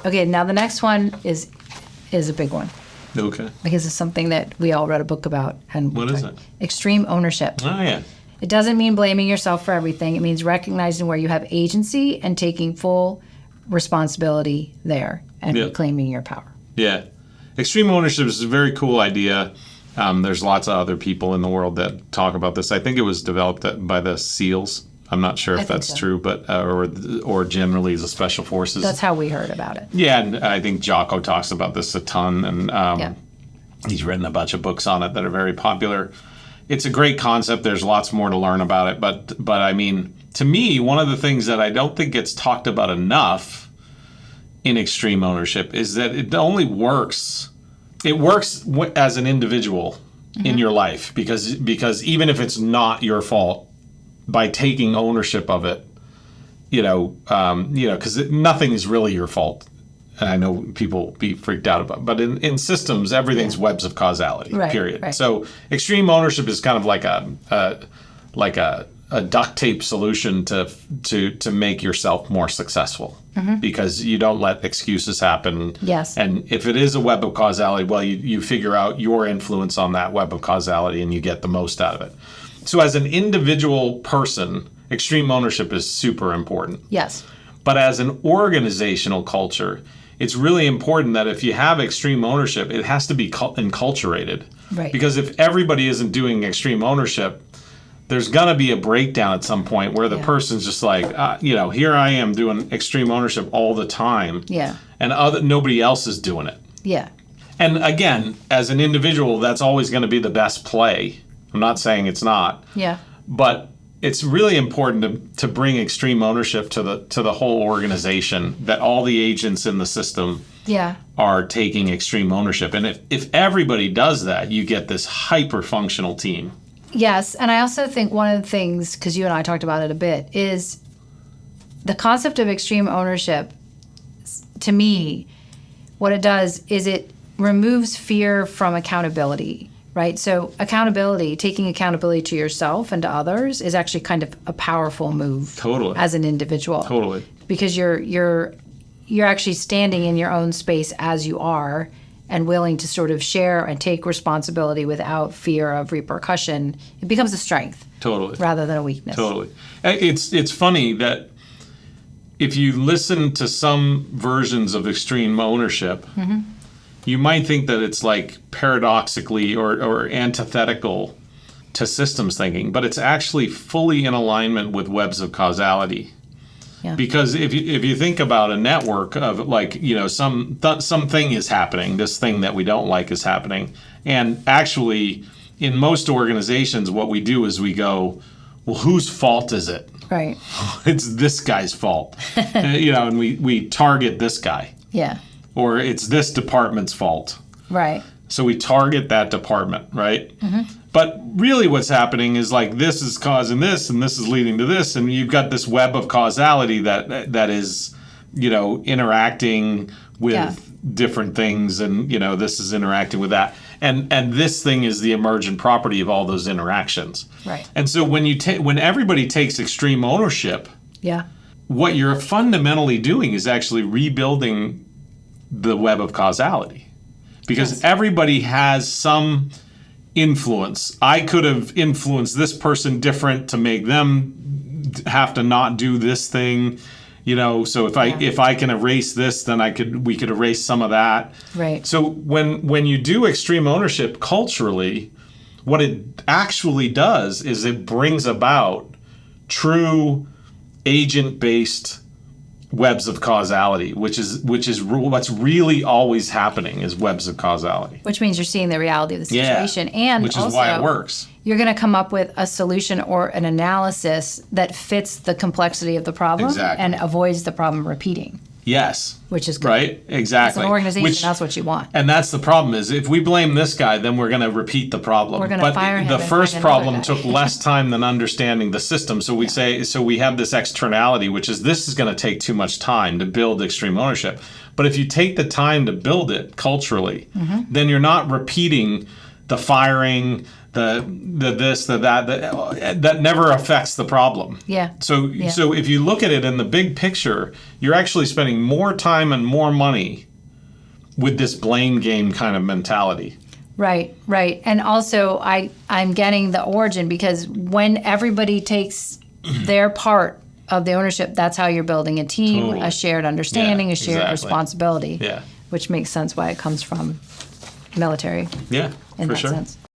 Okay, now the next one is a big one. Okay. Because it's something that we all read a book about. And What is it? Extreme ownership. Oh, yeah. It doesn't mean blaming yourself for everything. It means recognizing where you have agency and taking full responsibility there and reclaiming your power. Yeah. Extreme ownership is a very cool idea. There's lots of other people in the world that talk about this. I think it was developed by the SEALs. I'm not sure if that's true, but or generally the Special Forces. That's how we heard about it. Yeah, and I think Jocko talks about this a ton, and he's written a bunch of books on it that are very popular. It's a great concept. There's lots more to learn about it, but I mean, to me, one of the things that I don't think gets talked about enough in extreme ownership is that it only works. It works as an individual in your life because even if it's not your fault, by taking ownership of it, because nothing is really your fault. And I know people be freaked out about it, but in systems, everything's webs of causality, period. Right. So extreme ownership is kind of like a duct tape solution to make yourself more successful because you don't let excuses happen. Yes. And if it is a web of causality, well, you figure out your influence on that web of causality and you get the most out of it. So as an individual person, extreme ownership is super important. Yes. But as an organizational culture, it's really important that if you have extreme ownership, it has to be enculturated. Right. Because if everybody isn't doing extreme ownership, there's going to be a breakdown at some point where the person's just like, here I am doing extreme ownership all the time. Yeah. And nobody else is doing it. Yeah. And again, as an individual, that's always going to be the best play. I'm not saying it's not. Yeah. But it's really important to bring extreme ownership to the whole organization, that all the agents in the system are taking extreme ownership. And if everybody does that, you get this hyper-functional team. Yes, and I also think one of the things, because you and I talked about it a bit, is the concept of extreme ownership, to me, what it does is it removes fear from accountability. Right? So accountability, taking accountability to yourself and to others is actually kind of a powerful move. Totally. As an individual. Totally. Because you're actually standing in your own space as you are and willing to sort of share and take responsibility without fear of repercussion. It becomes a strength. Totally. Rather than a weakness. Totally. It's funny that if you listen to some versions of extreme ownership, you might think that it's like paradoxically or antithetical to systems thinking, but it's actually fully in alignment with webs of causality. Yeah. Because if you think about a network of something is happening, this thing that we don't like is happening, and actually in most organizations what we do is we go, well, whose fault is it? Right. It's this guy's fault. And we target this guy. Yeah. Or it's this department's fault. Right. So we target that department, right? But really what's happening is like this is causing this and this is leading to this, and you've got this web of causality that is, interacting with different things, and this is interacting with that. And this thing is the emergent property of all those interactions. Right. And so when everybody takes extreme ownership, what you're fundamentally doing is actually rebuilding the web of causality, because everybody has some influence. I could have influenced this person different to make them have to not do this thing, so if I can erase this, then we could erase some of that. Right. So when you do extreme ownership culturally, what it actually does is it brings about true agent-based webs of causality, which is what's really always happening is webs of causality. Which means you're seeing the reality of the situation. And which is also why it works. You're going to come up with a solution or an analysis that fits the complexity of the problem and avoids the problem repeating. Yes. Which is good. Right? Exactly. As an organization, that's what you want. And that's the problem is if we blame this guy, then we're going to repeat the problem. We're going to fire him. But the first problem took less time than understanding the system. So we have this externality, which is this is going to take too much time to build extreme ownership. But if you take the time to build it culturally, then you're not repeating the firing, the this, the that never affects the problem. Yeah. So if you look at it in the big picture, you're actually spending more time and more money with this blame game kind of mentality. Right. And also I'm getting the origin, because when everybody takes their part of the ownership, that's how you're building a team, Totally. a shared understanding, a shared exactly. responsibility. Yeah. Which makes sense why it comes from military Yeah, in for that sure. sense.